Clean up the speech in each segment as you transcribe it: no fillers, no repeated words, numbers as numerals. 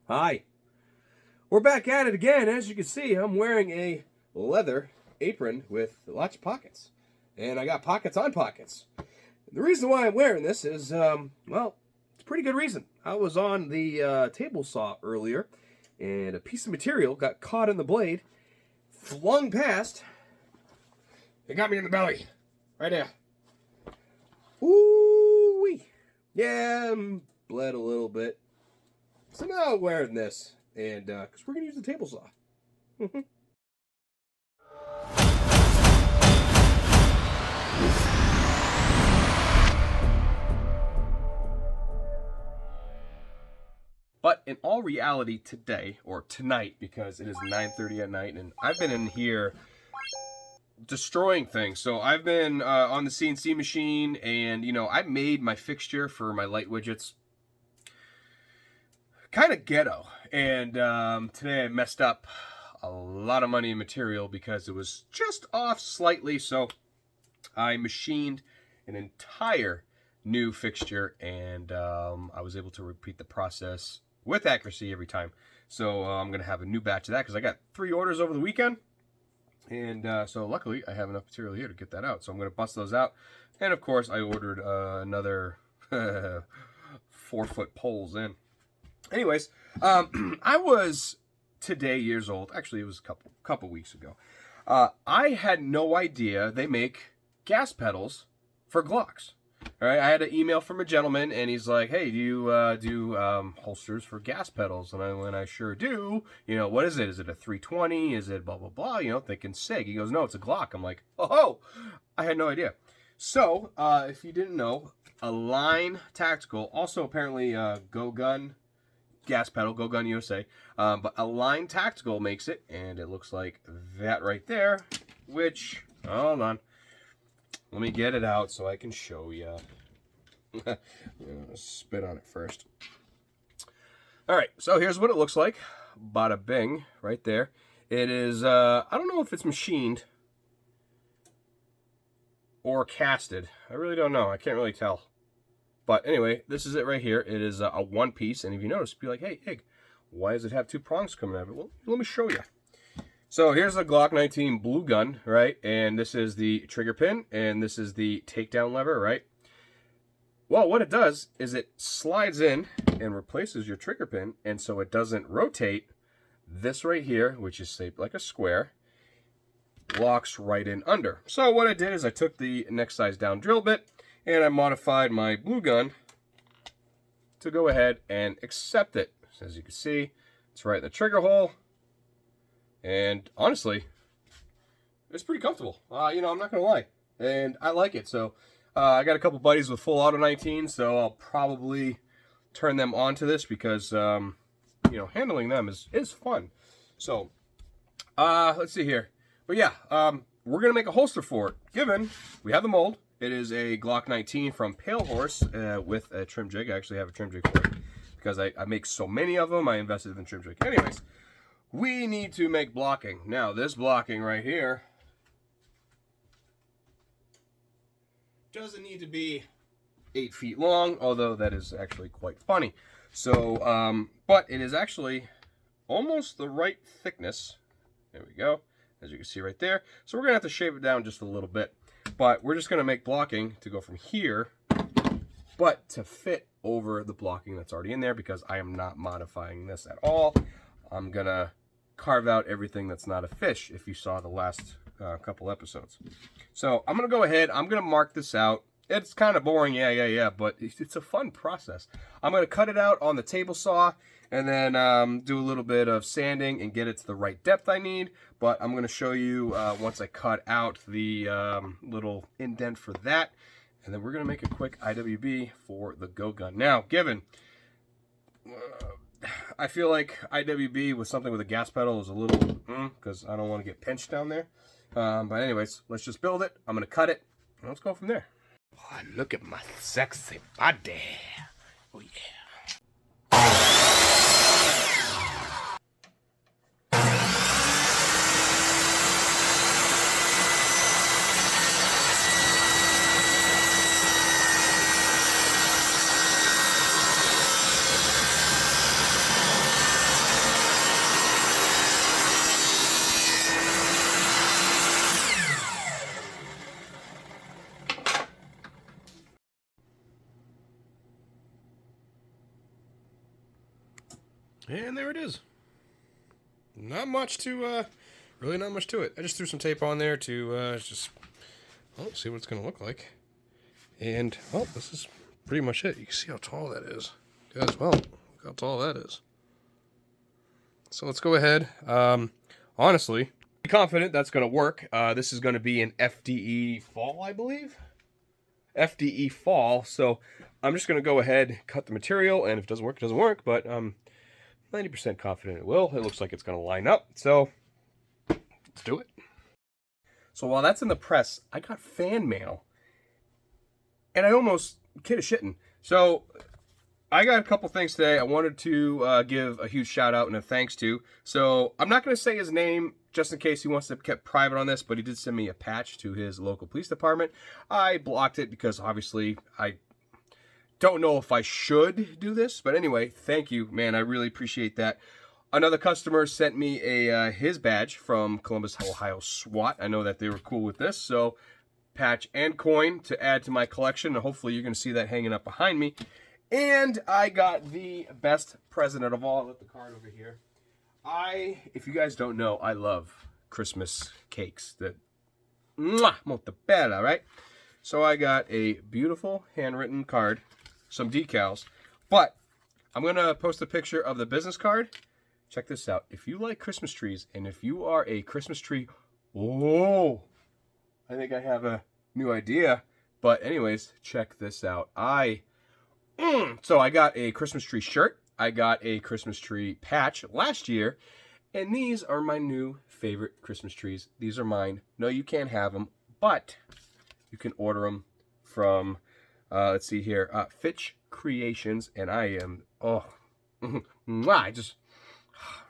Hi. We're back at it again. As you can see, I'm wearing a leather apron with lots of pockets. And I got pockets on pockets. The reason why I'm wearing this is, well, it's a pretty good reason. I was on the table saw earlier, and a piece of material got caught in the blade, flung past. It got me in the belly. Right there. Ooh-wee. Yeah, bled a little bit. So now I'm wearing this, and because we're going to use the table saw. But in all reality today, or tonight, because it is 9:30 at night, and I've been in here destroying things. So I've been on the CNC machine, and, you know, I made my fixture for my light widgets kind of ghetto, and today I messed up a lot of money in material because it was just off slightly. So I machined an entire new fixture, and I was able to repeat the process with accuracy every time. So I'm gonna have a new batch of that because I got 3 orders over the weekend, and so luckily I have enough material here to get that out. So I'm gonna bust those out, and of course I ordered another 4-foot poles in. Anyways, I was today years old. Actually, it was a couple weeks ago. I had no idea they make gas pedals for Glocks. All right, I had an email from a gentleman, and he's like, "Hey, do you do holsters for gas pedals?" And when I sure do, you know, what is it? Is it a 320? Is it blah blah blah? You know, thinking SIG. He goes, "No, it's a Glock." I'm like, "Oh, I had no idea." So, if you didn't know, Align Tactical, also apparently Go Gun gas pedal, Go Gun USA, but Align Tactical makes it, and it looks like that right there, which, hold on, let me get it out so I can show you. Spit on it first. Alright, so here's what it looks like. Bada bing, right there. It is, I don't know if it's machined or casted. I really don't know. I can't really tell. But anyway, this is it right here. It is a one piece, and if you notice, be like, "Hey, Ig, why does it have 2 prongs coming out of it?" Well, let me show you. So here's a Glock 19 blue gun, right? And this is the trigger pin, and this is the takedown lever, right? Well, what it does is it slides in and replaces your trigger pin, and so it doesn't rotate. This right here, which is shaped like a square, locks right in under. So what I did is I took the next size down drill bit, and I modified my blue gun to go ahead and accept it. So as you can see, it's right in the trigger hole. And honestly, it's pretty comfortable. You know, I'm not going to lie. And I like it. So I got a couple buddies with full auto 19, so I'll probably turn them on to this because, you know, handling them is fun. So let's see here. But yeah, we're going to make a holster for it. Given we have the mold. It is a Glock 19 from Pale Horse with a trim jig. I actually have a trim jig for it because I make so many of them. I invested in the trim jig. Anyways, we need to make blocking. Now, this blocking right here doesn't need to be 8 feet long, although that is actually quite funny. So, but it is actually almost the right thickness. There we go, as you can see right there. So we're going to have to shave it down just a little bit. But we're just going to make blocking to go from here, but to fit over the blocking that's already in there, because I am not modifying this at all. I'm going to carve out everything that's not a fish, if you saw the last couple episodes. So I'm going to go ahead. I'm going to mark this out. It's kind of boring, yeah, but it's a fun process. I'm going to cut it out on the table saw, and then do a little bit of sanding and get it to the right depth I need. But I'm going to show you once I cut out the little indent for that, and then we're going to make a quick IWB for the Go Gun. Now, given I feel like IWB with something with a gas pedal is a little, because I don't want to get pinched down there. But anyways, let's just build it. I'm going to cut it, and let's go from there. Oh, look at my sexy body. Oh, yeah. And there it is. Not much to, really not much to it. I just threw some tape on there to just, well, see what it's going to look like. And, well, this is pretty much it. You can see how tall that is. Guys, well, look how tall that is. So let's go ahead. Honestly, I'm confident that's going to work. This is going to be an FDE fall, I believe. FDE fall. So I'm just going to go ahead, cut the material, and if it doesn't work, it doesn't work. But I'm 90% confident it will. It looks like it's going to line up. So let's do it. So while that's in the press, I got fan mail. And I almost kid a shitting. So I got a couple things today I wanted to give a huge shout out and a thanks to. So I'm not going to say his name just in case he wants to be kept private on this, but he did send me a patch to his local police department. I blocked it because obviously I don't know if I should do this, but anyway, thank you, man. I really appreciate that. Another customer sent me a his badge from Columbus, Ohio SWAT. I know that they were cool with this, so patch and coin to add to my collection, and hopefully you're going to see that hanging up behind me. And I got the best present of all. I left the card over here. If you guys don't know, I love Christmas cakes. Molto bella, right? So I got a beautiful handwritten card, some decals, but I'm going to post a picture of the business card. Check this out. If you like Christmas trees, and if you are a Christmas tree, I think I have a new idea. But anyways, check this out. So I got a Christmas tree shirt. I got a Christmas tree patch last year. And these are my new favorite Christmas trees. These are mine. No, you can't have them, but you can order them from, let's see here, Fitch Creations. And I am, it just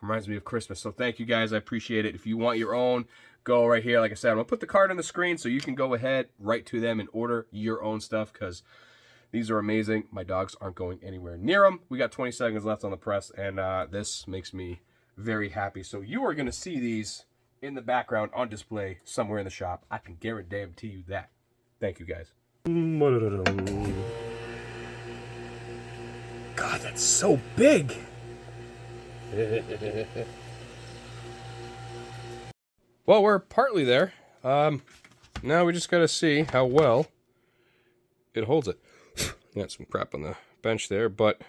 reminds me of Christmas. So thank you guys. I appreciate it. If you want your own, go right here. Like I said, I'm going to put the card on the screen so you can go ahead, write to them, and order your own stuff because these are amazing. My dogs aren't going anywhere near them. We got 20 seconds left on the press, and this makes me very happy. So you are going to see these in the background on display somewhere in the shop. I can guarantee you that. Thank you, guys. God, that's so big. Well, we're partly there. Now we just got to see how well it holds it. Got some crap on the bench there, but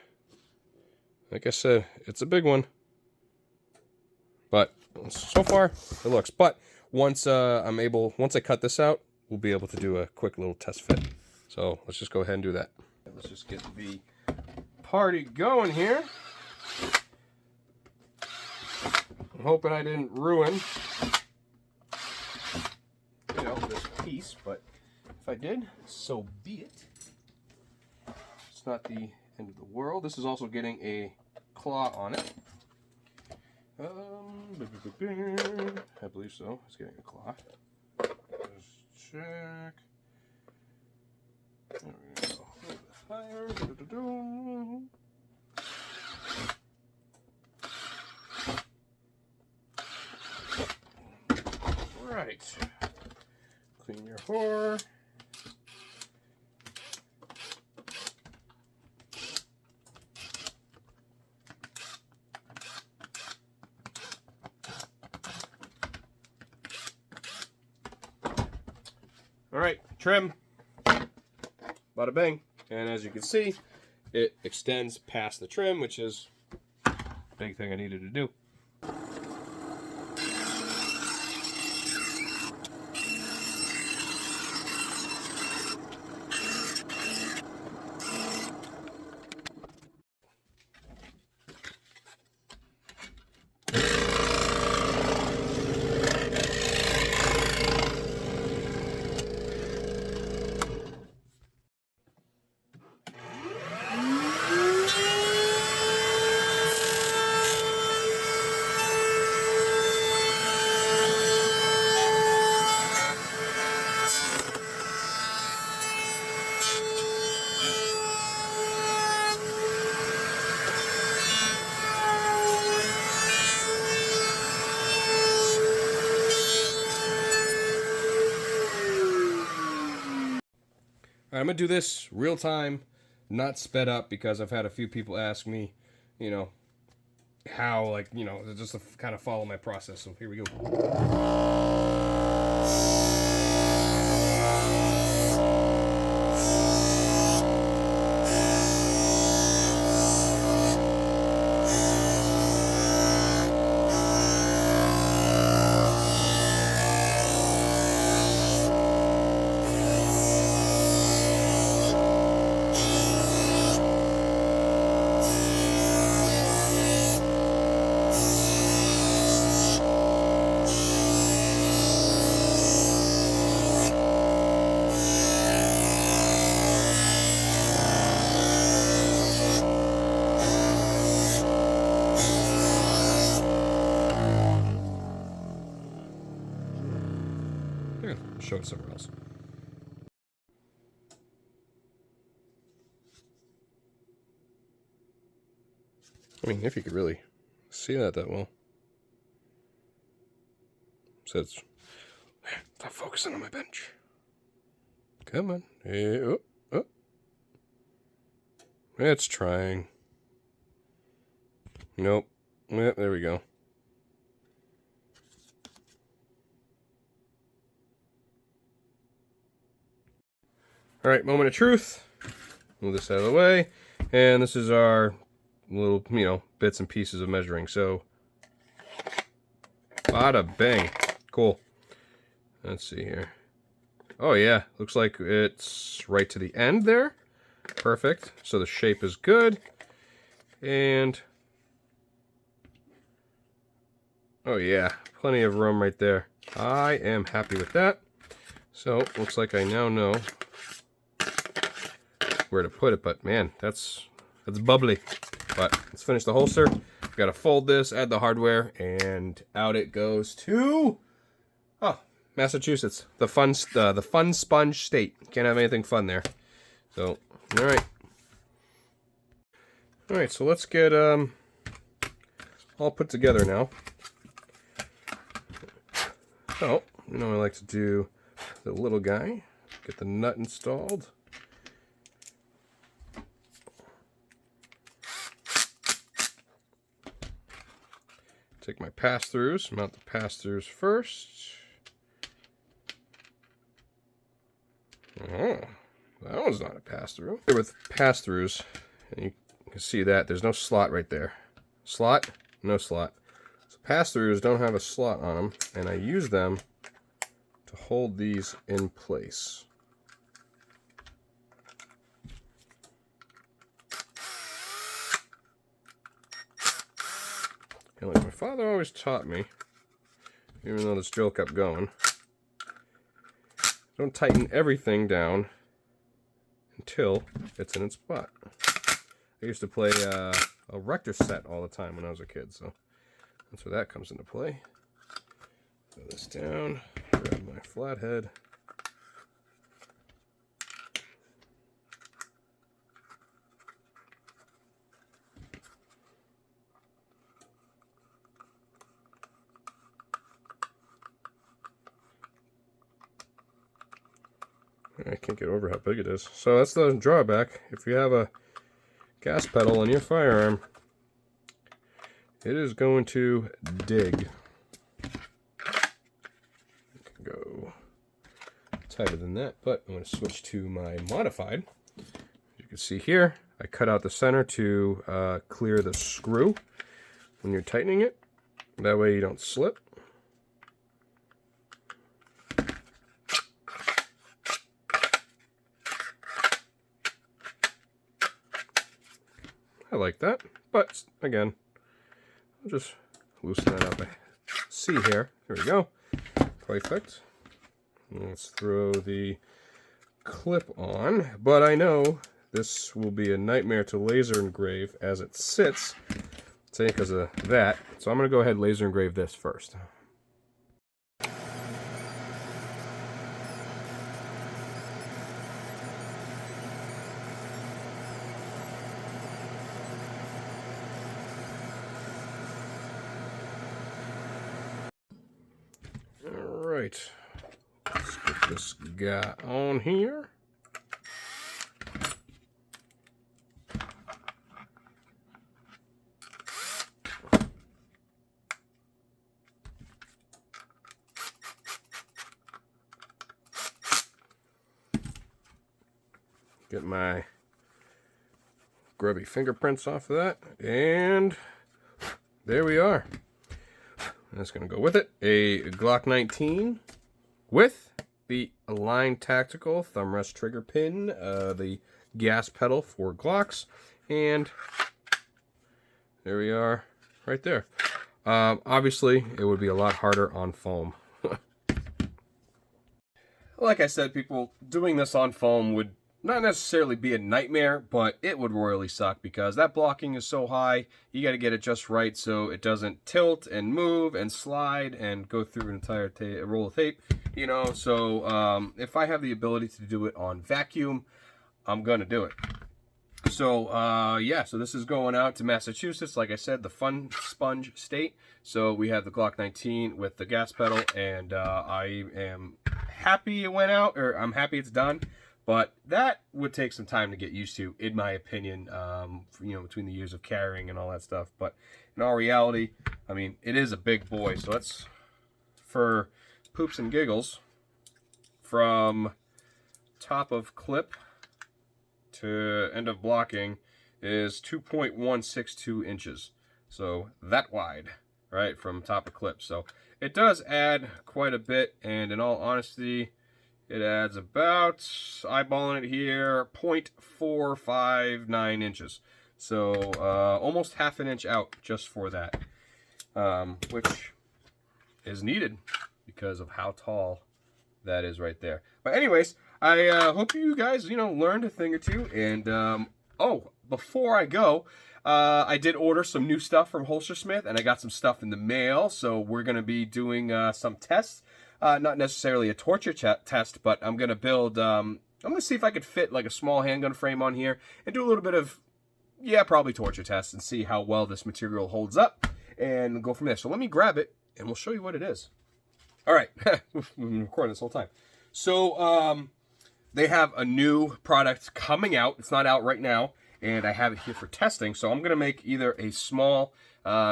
like I said, it's a big one. But so far, it looks. But once once I cut this out, we'll be able to do a quick little test fit. So let's just go ahead and do that. Let's just get the party going here. I'm hoping I didn't ruin, this piece, but if I did, so be it. It's not the end of the world. This is also getting a claw on it. I believe so. It's getting a claw. Just check. There we go. A little bit higher. Right. Clean your whore. All right, trim. Bada bang. And as you can see, it extends past the trim, which is a big thing I needed to do. I'm going to do this real time, not sped up, because I've had a few people ask me, how, like, you know, just to kind of follow my process. So here we go. Show it somewhere else. I mean, if you could really see that well. So it's stop focusing on my bench. Come on. Hey, oh, oh. It's trying. Nope. Yeah, there we go. All right, moment of truth. Move this out of the way. And this is our little, you know, bits and pieces of measuring. So, bada bang. Cool. Let's see here. Oh, yeah. Looks like it's right to the end there. Perfect. So the shape is good. And, oh, yeah. Plenty of room right there. I am happy with that. So, looks like I now know where to put it, but man, that's bubbly. But let's finish the holster. Got to fold this, add the hardware, and out it goes to Massachusetts, the fun sponge state. Can't have anything fun there. So, all right. So let's get all put together now. So, you know, I like to do the little guy. Get the nut installed. Take my pass-throughs, mount the pass-throughs first. Oh, that one's not a pass-through. With pass-throughs, and you can see that there's no slot right there. Slot, no slot. So pass-throughs don't have a slot on them, and I use them to hold these in place. And like my father always taught me, even though this drill kept going, don't tighten everything down until it's in its spot. I used to play a rector set all the time when I was a kid, so that's where that comes into play. Throw this down, grab my flathead. I can't get over how big it is. So that's the drawback. If you have a gas pedal on your firearm, it is going to dig. It can go tighter than that, but I'm going to switch to my modified. As you can see here, I cut out the center to clear the screw when you're tightening it. That way you don't slip. I like that, but again, I'll just loosen that up. See here, here we go, perfect. Let's throw the clip on, but I know this will be a nightmare to laser engrave as it sits, say because of that, so I'm going to go ahead and laser engrave this first. Alright, let's get this guy on here. get my grubby fingerprints off of that, and there we are. That's going to go with it. A Glock 19 with the Align Tactical thumb rest trigger pin, the gas pedal for Glocks, and there we are right there. Obviously, it would be a lot harder on foam. Like I said, people, doing this on foam would not necessarily be a nightmare, but it would royally suck because that blocking is so high. You got to get it just right so it doesn't tilt and move and slide and go through an entire roll of tape, you know. So if I have the ability to do it on vacuum, I'm going to do it. So, yeah, so this is going out to Massachusetts, like I said, the fun sponge state. So we have the Glock 19 with the gas pedal, and I am happy it went out, or I'm happy it's done. But that would take some time to get used to, in my opinion, you know, between the years of carrying and all that stuff. But in all reality, I mean, it is a big boy. So let's, for poops and giggles, from top of clip to end of blocking is 2.162 inches. So that wide, right, from top of clip. So it does add quite a bit, and in all honesty, it adds about, eyeballing it here, 0.459 inches. So almost half an inch out just for that, which is needed because of how tall that is right there. But anyways, I hope you guys, you know, learned a thing or two. And, oh, before I go, I did order some new stuff from Holstersmith, and I got some stuff in the mail. So we're going to be doing some tests. Not necessarily a torture test, but I'm going to build, I'm going to see if I could fit like a small handgun frame on here and do a little bit of, yeah, probably torture tests and see how well this material holds up and go from there. So let me grab it and we'll show you what it is. All right, we've been recording this whole time. So they have a new product coming out. It's not out right now, and I have it here for testing. So I'm going to make either a small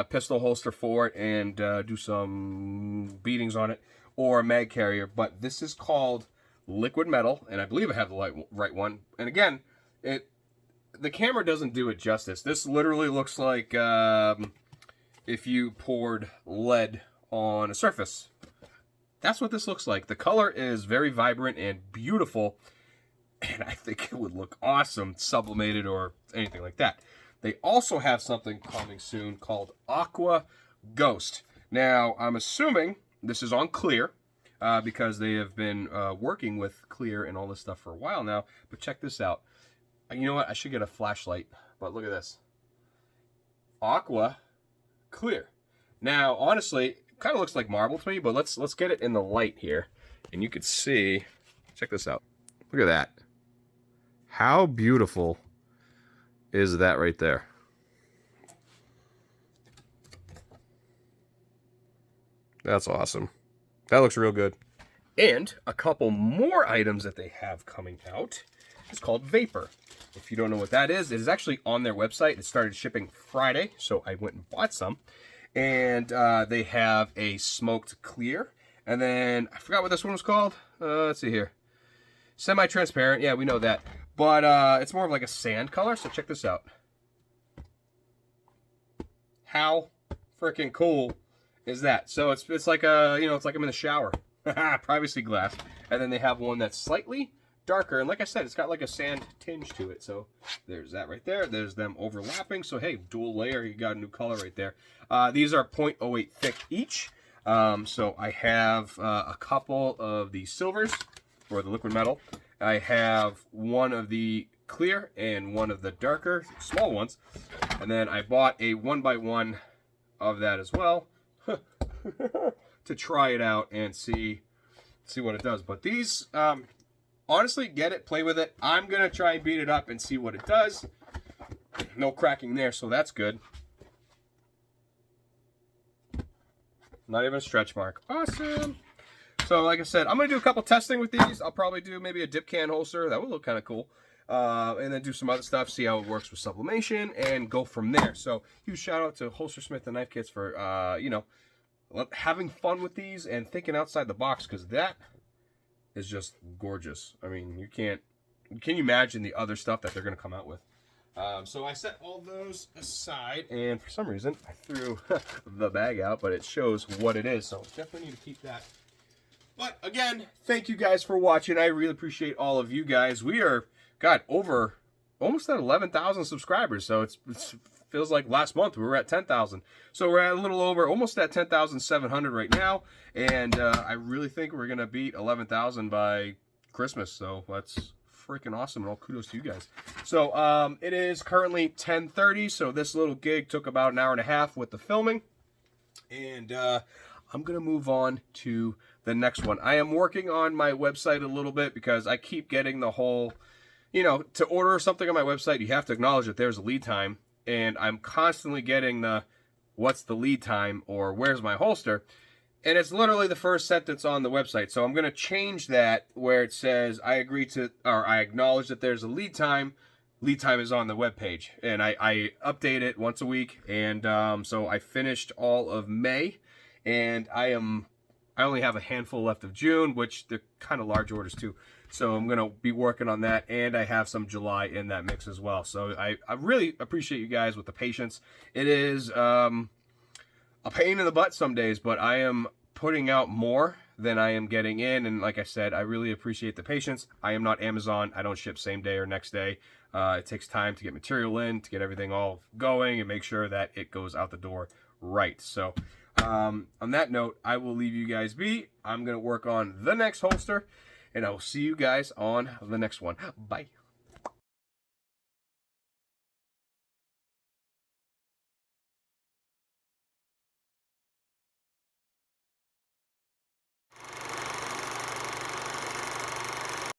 pistol holster for it and do some beatings on it, or a mag carrier. But this is called liquid metal, and I believe I have the right one. And again, the camera doesn't do it justice. This literally looks like if you poured lead on a surface. That's what this looks like. The color is very vibrant and beautiful, and I think it would look awesome sublimated or anything like that. They also have something coming soon called Aqua Ghost. Now, I'm assuming this is on clear, because they have been working with clear and all this stuff for a while now. But check this out. You know what? I should get a flashlight, but look at this. Aqua clear. Now, honestly, kind of looks like marble to me, but let's get it in the light here, and you could see. Check this out. Look at that. How beautiful is that right there? That's awesome. That looks real good. And a couple more items that they have coming out. It's called Vapor. If you don't know what that is, it is actually on their website. It started shipping Friday, so I went and bought some. And they have a smoked clear. And then, I forgot what this one was called. Let's see here. Semi-transparent. Yeah, we know that. But it's more of like a sand color, so check this out. How freaking cool is that? So it's like a, you know, it's like I'm in the shower. Privacy glass. And then they have one that's slightly darker, and like I said, it's got like a sand tinge to it. So there's that right there. There's them overlapping. So hey, dual layer, you got a new color right there. These are 0.08 thick each. So I have a couple of the silvers, or the liquid metal. I have one of the clear and one of the darker, small ones. And then I bought a 1x1 of that as well to try it out and see what it does. But these, honestly, get it, play with it. I'm going to try and beat it up and see what it does. No cracking there, so that's good. Not even a stretch mark. Awesome. So, like I said, I'm going to do a couple testing with these. I'll probably do maybe a dip can holster. That would look kind of cool. And then do some other stuff, see how it works with sublimation, and go from there. So, huge shout out to Holstersmith and Knife Kits for, you know, having fun with these and thinking outside the box, because that is just gorgeous. I mean, you can't can you imagine the other stuff that they're going to come out with? So I set all those aside, and for some reason I threw the bag out, but it shows what it is, so definitely need to keep that. But again, thank you guys for watching. I really appreciate all of you guys. We are, God, over almost at 11,000 subscribers, so it feels like last month we were at 10,000. So we're at a little over, almost at 10,700 right now, and I really think we're going to beat 11,000 by Christmas, so that's freaking awesome, and all kudos to you guys. So it is currently 10:30, so this little gig took about an hour and a half with the filming, and I'm gonna move on to the next one. I am working on my website a little bit because I keep getting the whole, you know, to order something on my website you have to acknowledge that there's a lead time, and I'm constantly getting the what's the lead time or where's my holster. And it's literally the first sentence on the website. So I'm going to change that where it says I agree to, or I acknowledge that there's a lead time. Lead time is on the webpage. And I update it once a week. And so I finished all of May. And I only have a handful left of June, which they're kind of large orders too. So I'm going to be working on that. And I have some July in that mix as well. So I really appreciate you guys with the patience. It is a pain in the butt some days, but I am putting out more than I am getting in, and like I said, I really appreciate the patience. I am not Amazon. I don't ship same day or next day. It takes time to get material in, to get everything all going, and make sure that it goes out the door right. So on that note, I will leave you guys be. I'm going to work on the next holster, and I will see you guys on the next one. Bye.